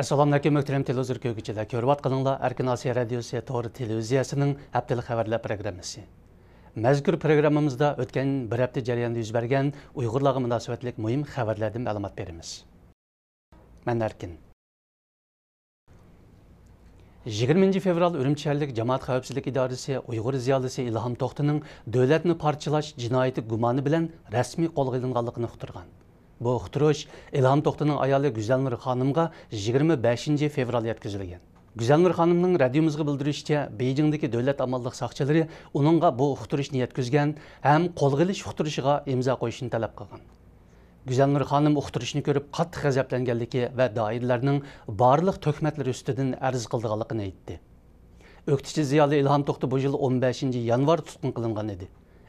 Assalamu alaykum muhtaram televizor ko'rguvchilar. Ko'rib atqaninglar Erkin Osiyo radiosi to'g'ri televiziyasining haftalik xabarlar programmasi. Mazkur programmamizda o'tgan bir hafta jarayonida yuz bergan Uyg'urlarga munosabatlik muhim xabarlardan ma'lumot beramiz. Men Erkin. 20 fevral Urumchi shaharlik Jamoat xavfsizlik idorasi Uyg'ur ziyolisi Ilhom To'xtining davlatni parchalash jinoyati gumoni bilan rasmiy qo'lga olinganligini uqtirgan. Bu uqtirish Ilhom To'xtining ayoli Güzelnur xonimga 25 fevral yetkazilgan. Güzelnur xonimning radiomizga bildirishicha, Beijingdagi davlat amallik soqchilari uningga bu uqtirishni yetkazgan ham qo'lga olish uqtirishiga imzo qo'yishni talab qilgan. Güzelnur xonim uqtirishni ko'rib qattiq g'azablanganligi va doirlarning barliq tuhmatlari ustidan arz qilganligini aytdi. O'qituvchi ziyoli Ilhom To'xti bu yil 15 yanvar tutqun qilingan edi.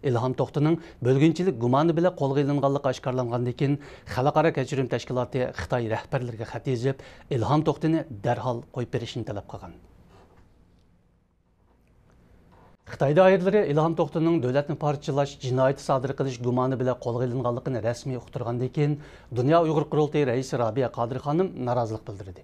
Ilhom To'xtining bo'lginchilik gumoni bilan qo'lga olinganligi oshkorlangandan keyin Xalqaro kechirim tashkiloti Xitoy rahbarlariga xat yozib, Ilhom To'xtini darhol qo'yib berishni talab qilgan. Xitoy doiralari Ilhom To'xtining davlatni parchalash jinoyati sodir qilish gumoni bilan qo'lga olinganligini rasmiy uqtirgandan keyin Dunyo Uyg'ur qurultayi raisi Rabiya Qodir xonim norozilik bildirdi.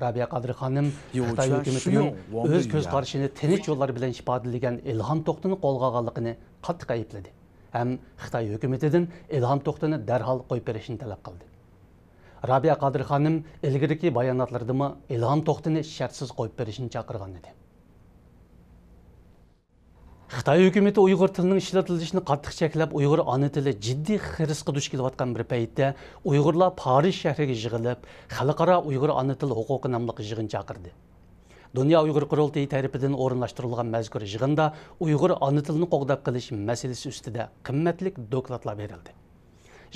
Rabiya Qodir xonim Xitoy hukumatining o'z ko'z qarashini tinch yo'llar bilan ifodalagan Ilhom To'xtini qo'lga olganligini qattiq aybladi. Ham Xitoy hukumatidan Ilhom To'xtini darhol qo'yib berishni talab qildi. Rabiya Qodir xonim ilgiriki bayonotlarida Ilhom To'xtini shartsiz qo'yib berishni chaqirgan edi. Xitoy hukumati Uyg'ur tilining ishlatilishini qattiq cheklab, Uyg'ur ona tili jiddiy xirisga duch kelayotgan bir paytda Uyg'urlar Paris shahriga yig'ilib, Xalqaro Uyg'ur ona tili huquqi nomli yig'in chaqirdi. Dunyo Uyg'ur qurultayi tarafidan o'rinlashtirilgan mazkur yig'inda Uyg'ur ona tilini qo'g'dab qilish masalasi ustida qimmatli dokladlar berildi.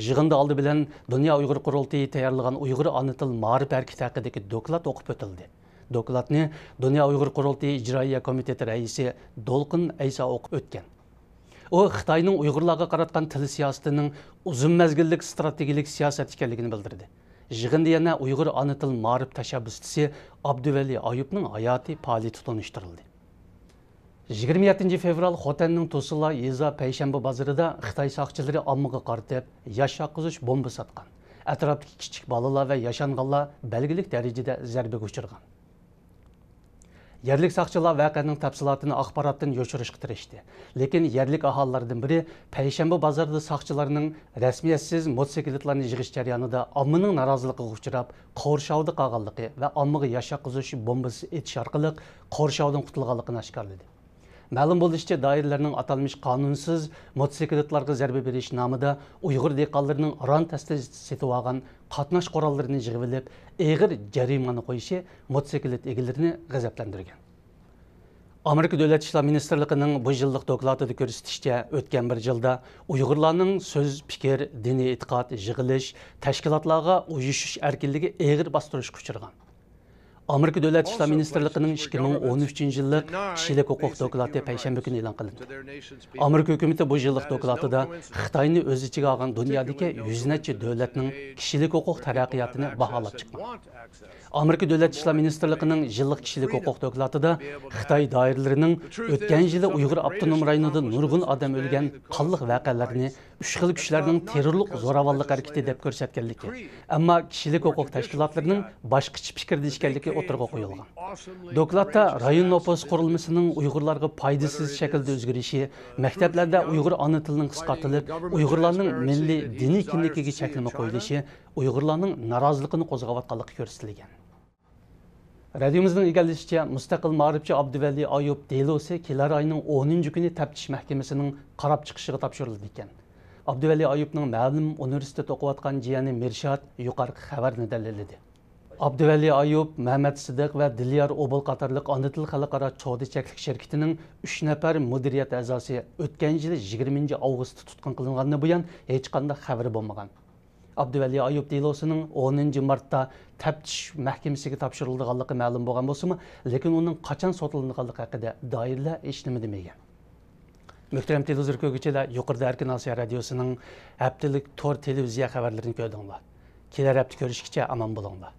Yig'inda oldi bilan Dunyo Uyg'ur qurultayi tayyorlagan Uyg'ur ona til ma'rif harakati haqidagi doklad o'qib o'tildi. Dokladni Dunyo Uyg'ur qurultayi ijroiya komiteti raisi Dolqin Aysa o'qib o'tgan. U Xitoyning Uyg'urlarga qaratgan til siyosatining uzun mazgillik strategik siyosat ekanligini bildirdi. Yig'inda yana Uyg'ur ona til ma'rif tashabbuschisi Abduvali Ayubning hayoti faoliyati tanishtirildi. 27 fevral Xotanning To'sila Yeza Payshanba bozorida Xitoy soqchilari ommaga qaratib, yosh oqizish bomba sotgan. Atrofdagi kichik bolalar va yashanganlar belgilik darajada zarbaga uchirgan. Yerlik soqchilar voqeaning tafsilotini axborotdan yo'shirishga tirishdi. Lekin yerlik aholilardan biri Payshanba bozorida soqchilarning rasmiyatsiz motosikletlarni yig'ish jarayonida ommaning noroziligiga uchrab, qo'rshovda qolganligi va ommaga yosh oqizish bombasi etish orqali qo'rshovdan qutulganligini oshkorladi. Ma'lum bo'lishicha, doirlarning atalmish qonunsiz motosikletlarga zarba berish nomida Uyg'ur dehqonlarining ron tasti setib olgan qatnash qurollarini yig'ib olib, og'ir jarimani qo'yishi motosiklet egalarini g'azablantirgan. Amerika Davlat ishlar ministrligining bu yillik dokladida ko'rsatishicha, o'tgan bir yilda Uyg'urlarning so'z, fikr, diniy e'tiqod, yig'ilish, tashkilotlarga uyushish erkinligi og'ir bostirishga uchragan. Amerika Davlat ishlar ministrligining 2013 yillik kishilik huquq doklati payshanba kuni e'lon qilindi. Amerika hukumati bu yillik dokladida Xitoyni o'z ichiga olgan dunyodagi 100 necha davlatning kishilik huquq taraqqiyotini baholab chiqqan. Amerika Davlat ishlar ministrligining yillik kishilik huquq dokladida Xitoy doiralarining o'tgan yili Uyg'ur avtonom rayonida nurg'un odam o'lgan qonliq voqealarni uch xil kuchlarning terrorlik zo'ravonlik harakati deb ko'rsatganligi, ammo kishilik huquq tashkilotlarining boshqacha fikrda ekanligi o'tirg'a qo'yilgan. Dokladda rayon nopos qurilmasining Uyg'urlarga foydasiz shaklda o'zgarishi, maktablarda Uyg'ur ona tilining qisqartirilib, Uyg'urlarning milliy diniy kimligiga cheklama qo'yilishi, Uyg'urlarning noroziligini qo'zg'ayotganligi ko'rsatilgan. Radiomizning egallashicha, mustaqil ma'rifchi Abduvali Ayub delosi kelar oyning 10 kuni taftish mahkamasining qarab chiqishiga topshirildi ekan. Abduvali Ayubning ma'lum universitet o'qiyotgan jiyani Mirshad yuqorqi xabarni dalilladi. Abduvali Ayub, Mehmet Sidiq va Dilyar Obul qatorliq ona til xalqaro chodi cheklik shirkatining 3 nafar mudiriyat a'zosi o'tgan yil 20 avgustda tutqun qilingandan buyon hech qanday xabar bo'lmagan. Abduvali Ayub delosining 10 martda taftish mahkamasiga topshirilganligi ma'lum bo'lgan bo'lsa-mu, lekin uning qachon sotilganligi haqida doirlar hech nima demagan. Muhtaram televizor ko'rguvchilar, yuqorida Erkin Osiyo radiosining haftalik to'r televiziya xabarlarini ko'rdinglar. Kelar hafta ko'rishguncha omon bo'linglar.